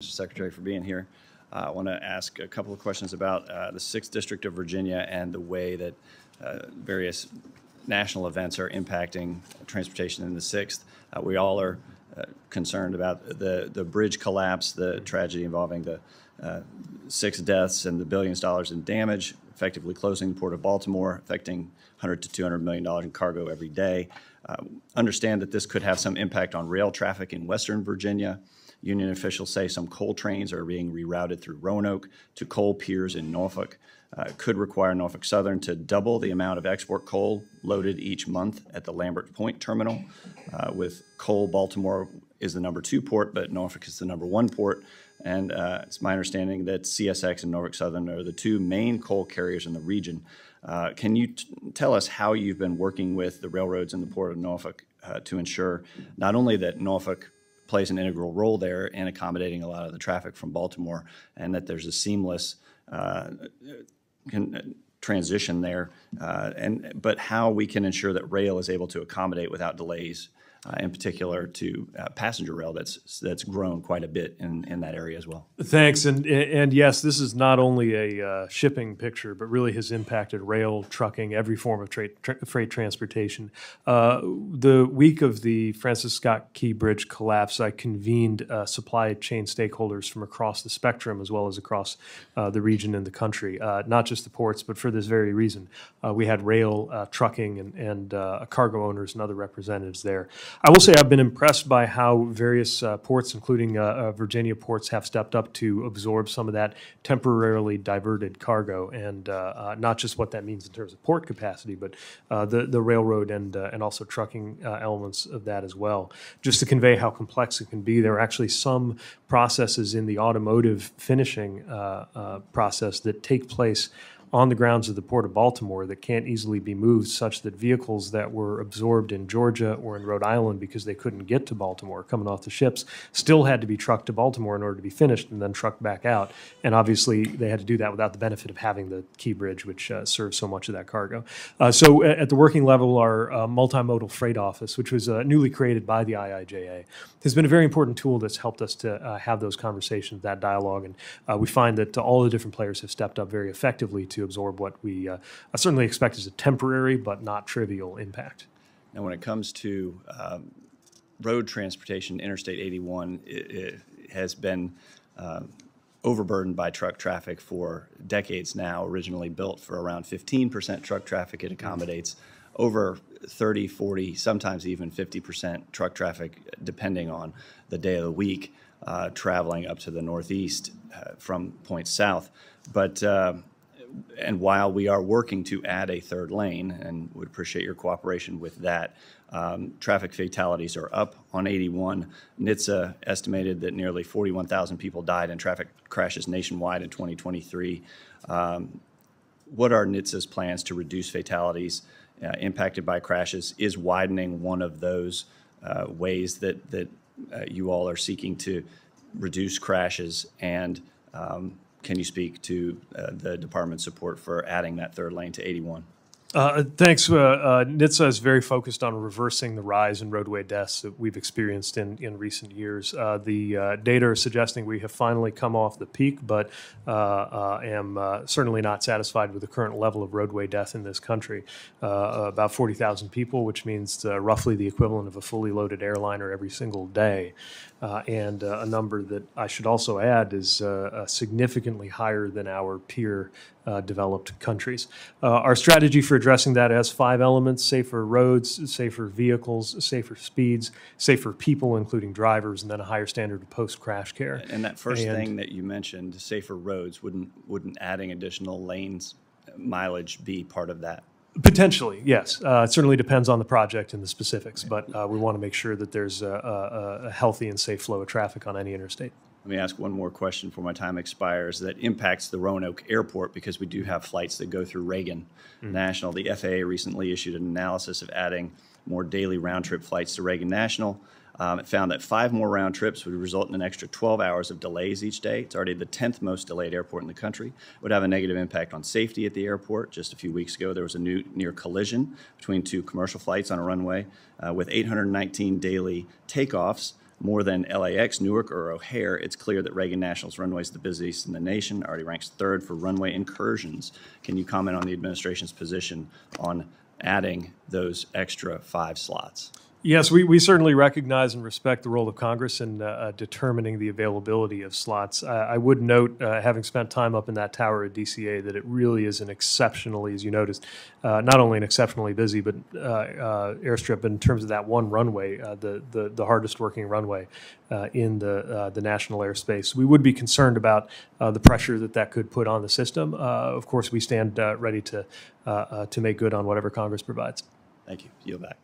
Mr. Secretary, for being here. I want to ask a couple of questions about the 6th District of Virginia and the way that various national events are impacting transportation in the 6th. We all are concerned about the bridge collapse, the tragedy involving the 6 deaths and the billions of dollars in damage, effectively closing the Port of Baltimore, affecting $100 to $200 million in cargo every day. Understand that this could have some impact on rail traffic in Western Virginia. Union officials say some coal trains are being rerouted through Roanoke to coal piers in Norfolk. Could require Norfolk Southern to double the amount of export coal loaded each month at the Lambert Point terminal. With coal, Baltimore is the #2 port, but Norfolk is the #1 port. And it's my understanding that CSX and Norfolk Southern are the two main coal carriers in the region. Can you tell us how you've been working with the railroads in the Port of Norfolk to ensure not only that Norfolk plays an integral role there in accommodating a lot of the traffic from Baltimore, and that there's a seamless transition there, but how we can ensure that rail is able to accommodate without delays, in particular to passenger rail that's grown quite a bit in that area as well. Thanks, and yes, this is not only a shipping picture, but really has impacted rail, trucking, every form of freight transportation. The week of the Francis Scott Key Bridge collapse, I convened supply chain stakeholders from across the spectrum as well as across the region and the country, not just the ports, but for this very reason. We had rail, trucking, and cargo owners and other representatives there. I will say I've been impressed by how various ports, including Virginia ports, have stepped up to absorb some of that temporarily diverted cargo, and not just what that means in terms of port capacity, but the railroad and also trucking elements of that as well. Just to convey how complex it can be, there are actually some processes in the automotive finishing process that take place on the grounds of the Port of Baltimore that can't easily be moved, such that vehicles that were absorbed in Georgia or in Rhode Island because they couldn't get to Baltimore coming off the ships still had to be trucked to Baltimore in order to be finished and then trucked back out. And obviously they had to do that without the benefit of having the Key Bridge, which serves so much of that cargo. So at the working level, our multimodal freight office, which was newly created by the IIJA, has been a very important tool that's helped us to have those conversations, that dialogue. And we find that all the different players have stepped up very effectively to absorb what we certainly expect as a temporary but not trivial impact. Now, when it comes to road transportation, Interstate 81 it has been overburdened by truck traffic for decades now. Originally built for around 15% truck traffic, it accommodates over 30, 40, sometimes even 50% truck traffic, depending on the day of the week, traveling up to the northeast from points south. But and while we are working to add a third lane, and would appreciate your cooperation with that, traffic fatalities are up on 81. NHTSA estimated that nearly 41,000 people died in traffic crashes nationwide in 2023. What are NHTSA's plans to reduce fatalities impacted by crashes? Is widening one of those ways that you all are seeking to reduce crashes? And can you speak to the department's support for adding that third lane to 81? Thanks. NHTSA is very focused on reversing the rise in roadway deaths that we've experienced in recent years. The data are suggesting we have finally come off the peak, but am certainly not satisfied with the current level of roadway death in this country. About 40,000 people, which means roughly the equivalent of a fully loaded airliner every single day. And a number that I should also add is significantly higher than our peer developed countries. Our strategy for addressing that has 5 elements: safer roads, safer vehicles, safer speeds, safer people, including drivers, and then a higher standard of post-crash care. And that first thing that you mentioned, safer roads, wouldn't adding additional lanes mileage be part of that? Potentially, yes. It certainly depends on the project and the specifics, but we want to make sure that there's a healthy and safe flow of traffic on any interstate. Let me ask one more question before my time expires that impacts the Roanoke Airport, because we do have flights that go through Reagan National. The FAA recently issued an analysis of adding more daily round-trip flights to Reagan National. It found that 5 more round trips would result in an extra 12 hours of delays each day. It's already the 10th most delayed airport in the country. It would have a negative impact on safety at the airport. Just a few weeks ago, there was a near collision between 2 commercial flights on a runway with 819 daily takeoffs. more than LAX, Newark, or O'Hare, it's clear that Reagan National's runway is the busiest in the nation, already ranks third for runway incursions. Can you comment on the administration's position on adding those extra 5 slots? Yes, we certainly recognize and respect the role of Congress in determining the availability of slots. I would note, having spent time up in that tower at DCA, that it really is an exceptionally, as you noticed, not only an exceptionally busy, but airstrip in terms of that one runway, the hardest working runway in the national airspace. We would be concerned about the pressure that could put on the system. Of course, we stand ready to make good on whatever Congress provides. Thank you. Yield back.